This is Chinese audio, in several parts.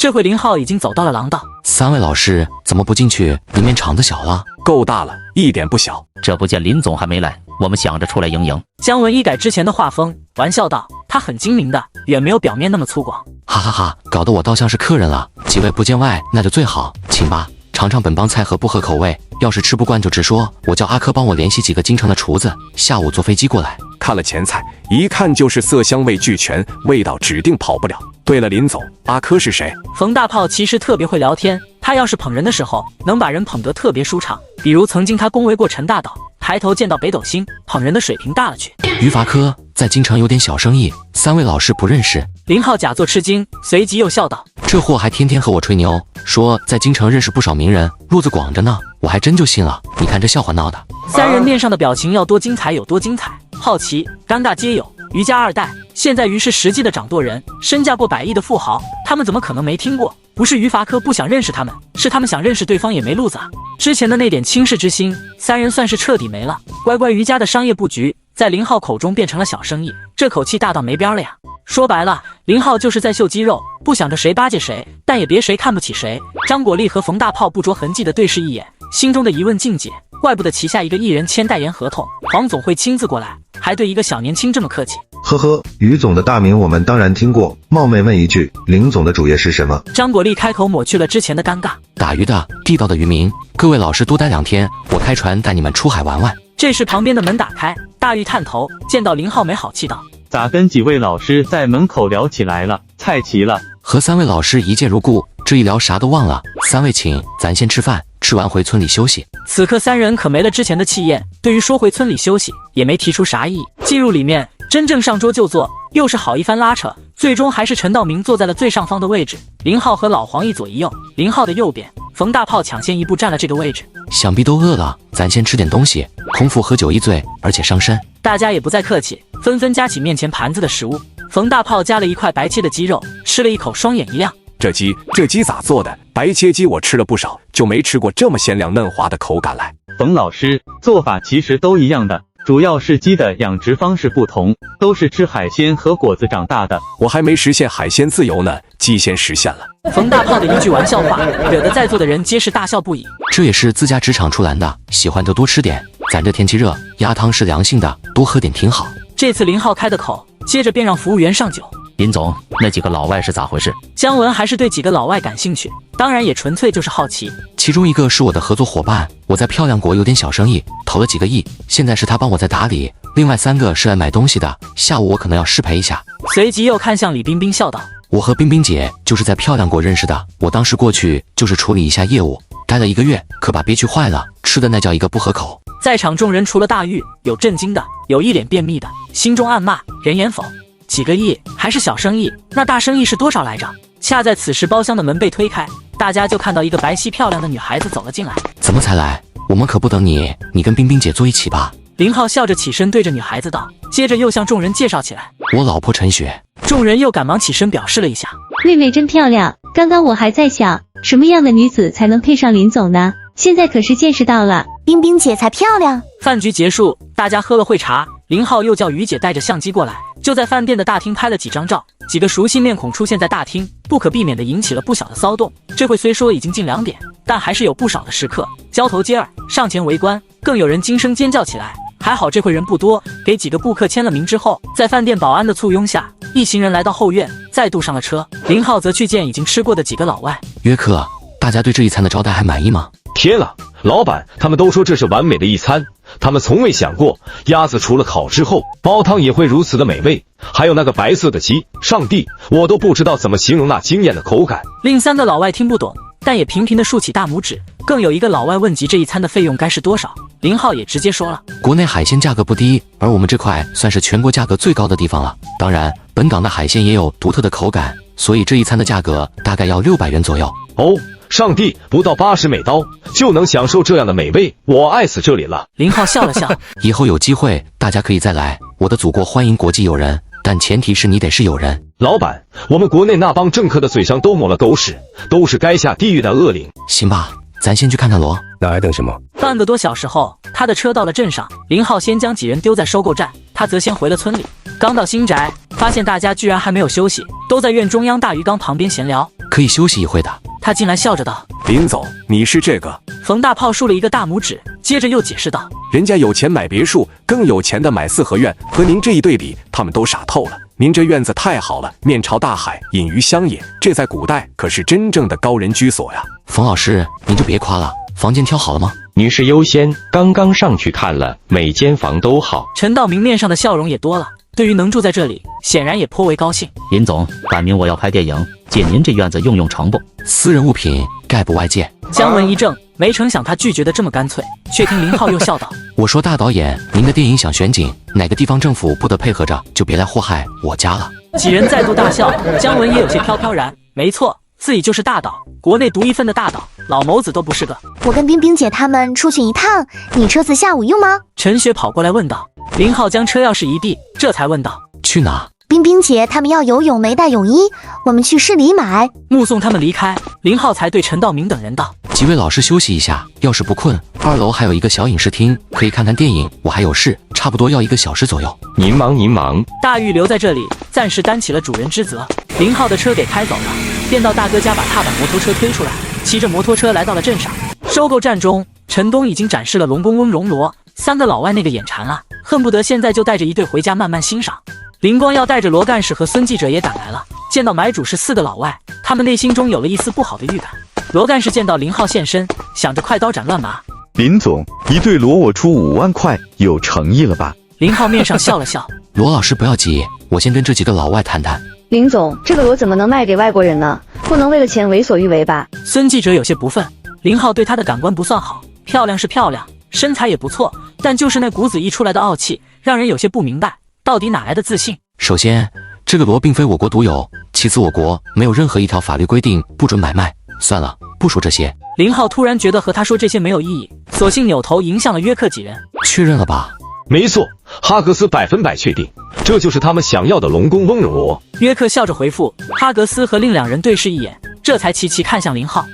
这回林浩已经走到了廊道。三位老师怎么不进去？里面场子小了。够大了，一点不小。这不见林总还没来，我们想着出来赢赢。姜文一改之前的画风，玩笑道：“他很精明的，远没有表面那么粗犷。”哈哈哈，搞得我倒像是客人了。几位不见外，那就最好，请吧。尝尝本帮菜合不合口味，要是吃不惯就直说，我叫阿珂帮我联系几个京城的厨子，下午坐飞机过来。看了前菜，一看就是色香味俱全，味道指定跑不了。对了，林总，阿珂是谁？冯大炮其实特别会聊天，他要是捧人的时候，能把人捧得特别舒畅。比如曾经他恭维过陈大导，抬头见到北斗星，捧人的水平大了去。于伐科在京城有点小生意，三位老师不认识。林浩假作吃惊，随即又笑道：“这货还天天和我吹牛，说在京城认识不少名人，路子广着呢。我还真就信了。你看这笑话闹的。”三人面上的表情要多精彩有多精彩，好奇、尴尬皆有。于家二代，现在于是实际的掌舵人，身价过100亿的富豪，他们怎么可能没听过？不是于伐科不想认识他们，是他们想认识对方也没路子啊。之前的那点轻视之心，三人算是彻底没了。乖乖于家的商业布局，在林浩口中变成了小生意，这口气大到没边了呀。说白了，林浩就是在秀肌肉，不想着谁巴结谁，但也别谁看不起谁。张果丽和冯大炮不着痕迹的对视一眼，心中的疑问尽解。怪不得旗下一个艺人签代言合同，黄总会亲自过来，还对一个小年轻这么客气。呵呵，于总的大名我们当然听过，冒昧问一句，林总的主业是什么？张果丽开口抹去了之前的尴尬。打鱼的，地道的渔民。各位老师多待2天，我开船带你们出海玩玩。这时旁边的门打开，大玉探头见到林浩没好气道：“咋跟几位老师在门口聊起来了？菜齐了。”和三位老师一见如故，这一聊啥都忘了。三位请，咱先吃饭，吃完回村里休息。此刻三人可没了之前的气焰，对于说回村里休息也没提出啥异议。进入里面，真正上桌就坐，又是好一番拉扯，最终还是陈道明坐在了最上方的位置，林浩和老黄一左一右，林浩的右边，冯大炮抢先一步占了这个位置。想必都饿了，咱先吃点东西。空腹喝酒易醉，而且伤身。大家也不再客气，纷纷夹起面前盘子的食物。冯大炮夹了一块白切的鸡肉，吃了一口，双眼一亮。这鸡咋做的？白切鸡我吃了不少，就没吃过这么鲜亮嫩滑的口感来。冯老师，做法其实都一样的，主要是鸡的养殖方式不同，都是吃海鲜和果子长大的。我还没实现海鲜自由呢，鸡先实现了。冯大炮的一句玩笑话，惹得在座的人皆是大笑不已。这也是自家职场出来的，喜欢就多吃点。咱这天气热，鸭汤是凉性的，多喝点挺好。这次林浩开的口，接着便让服务员上酒。林总，那几个老外是咋回事？姜文还是对几个老外感兴趣，当然也纯粹就是好奇。其中一个是我的合作伙伴，我在漂亮国有点小生意，投了几个亿，现在是他帮我在打理。另外3个是来买东西的，下午我可能要失陪一下。随即又看向李冰冰笑道：“我和冰冰姐就是在漂亮国认识的，我当时过去就是处理一下业务，待了1个月，可把憋屈坏了，吃的那叫一个不合口。”在场众人除了大玉，有震惊的，有一脸便秘的，心中暗骂人言否。几个亿还是小生意，那大生意是多少来着？恰在此时，包厢的门被推开，大家就看到一个白皙漂亮的女孩子走了进来。怎么才来？我们可不等你，你跟冰冰姐坐一起吧。林浩笑着起身对着女孩子道，接着又向众人介绍起来：“我老婆陈雪。”众人又赶忙起身表示了一下：“妹妹真漂亮，刚刚我还在想，什么样的女子才能配上林总呢？现在可是见识到了，冰冰姐才漂亮。”饭局结束，大家喝了会茶，林浩又叫于姐带着相机过来，就在饭店的大厅拍了几张照。几个熟悉面孔出现在大厅，不可避免地引起了不小的骚动。这会虽说已经近2点，但还是有不少的食客交头接耳，上前围观，更有人惊声尖叫起来。还好这会人不多，给几个顾客签了名之后，在饭店保安的簇拥下，一行人来到后院，再度上了车。林浩则去见已经吃过的几个老外。约克，大家对这一餐的招待还满意吗？天啊，老板，他们都说这是完美的一餐，他们从未想过鸭子除了烤之后，煲汤也会如此的美味。还有那个白色的鸡，上帝，我都不知道怎么形容那惊艳的口感。另3个老外听不懂，但也频频地竖起大拇指。更有一个老外问及这一餐的费用该是多少，林浩也直接说了：“国内海鲜价格不低，而我们这块算是全国价格最高的地方了。当然，本港的海鲜也有独特的口感，所以这一餐的价格大概要600元左右。”哦，上帝，不到80美刀就能享受这样的美味，我爱死这里了。林浩笑了笑，以后有机会大家可以再来，我的祖国欢迎国际友人，但前提是你得是友人。老板，我们国内那帮政客的嘴上都抹了狗屎，都是该下地狱的恶灵。行吧，咱先去看看罗。那还等什么？半个多小时后，他的车到了镇上，林浩先将几人丢在收购站，他则先回了村里。刚到新宅，发现大家居然还没有休息，都在院中央大鱼缸旁边闲聊。可以休息一会的。他进来笑着道。林总，你是这个？冯大炮竖了一个大拇指，接着又解释道。人家有钱买别墅，更有钱的买四合院，和您这一对比，他们都傻透了。您这院子太好了，面朝大海，隐于乡野，这在古代可是真正的高人居所呀。冯老师，您就别夸了，房间挑好了吗？女士优先，刚刚上去看了，每间房都好。陈道明面上的笑容也多了，对于能住在这里，显然也颇为高兴。林总，赶明我要拍电影，借您这院子用成不？私人物品概不外借。姜文一怔，没成想他拒绝的这么干脆，却听林浩又笑道：“我说大导演，您的电影想选景，哪个地方政府不得配合着，就别来祸害我家了。”几人再度大笑，姜文也有些飘飘然。没错，自己就是大导，国内独一份的大导，老谋子都不是个。我跟冰冰姐他们出去一趟，你车子下午用吗？陈雪跑过来问道。林浩将车钥匙一递，这才问道：“去哪？”冰冰姐他们要游泳，没带泳衣，我们去市里买。目送他们离开，林浩才对陈道明等人道：“几位老师休息一下，要是不困，2楼还有一个小影视厅，可以看看电影。我还有事，差不多要1个小时左右。”您忙您忙。大玉留在这里，暂时担起了主人之责。林浩的车给开走了，便到大哥家把踏板摩托车推出来，骑着摩托车来到了镇上。收购站中，陈东已经展示了龙宫翁、熔罗3个老外，那个眼馋啊，恨不得现在就带着一对回家慢慢欣赏。林光耀带着罗干事和孙记者也赶来了，见到买主是4个老外，他们内心中有了一丝不好的预感。罗干事见到林浩现身，想着快刀斩乱麻。林总，一对螺我出5万块，有诚意了吧？林浩面上笑了笑。罗老师不要急，我先跟这几个老外谈谈。林总，这个螺怎么能卖给外国人呢？不能为了钱为所欲为吧？孙记者有些不忿。林浩对他的感官不算好，漂亮是漂亮，身材也不错，但就是那股子溢出来的傲气，让人有些不明白，到底哪来的自信？首先，这个螺并非我国独有，其次我国没有任何一条法律规定不准买卖。算了，不说这些。林浩突然觉得和他说这些没有意义，索性扭头迎向了约克几人。确认了吧？没错，哈格斯100%确定，这就是他们想要的龙宫翁熔罗。约克笑着回复。哈格斯和另2人对视一眼，这才齐齐看向林浩。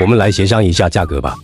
我们来协商一下价格吧。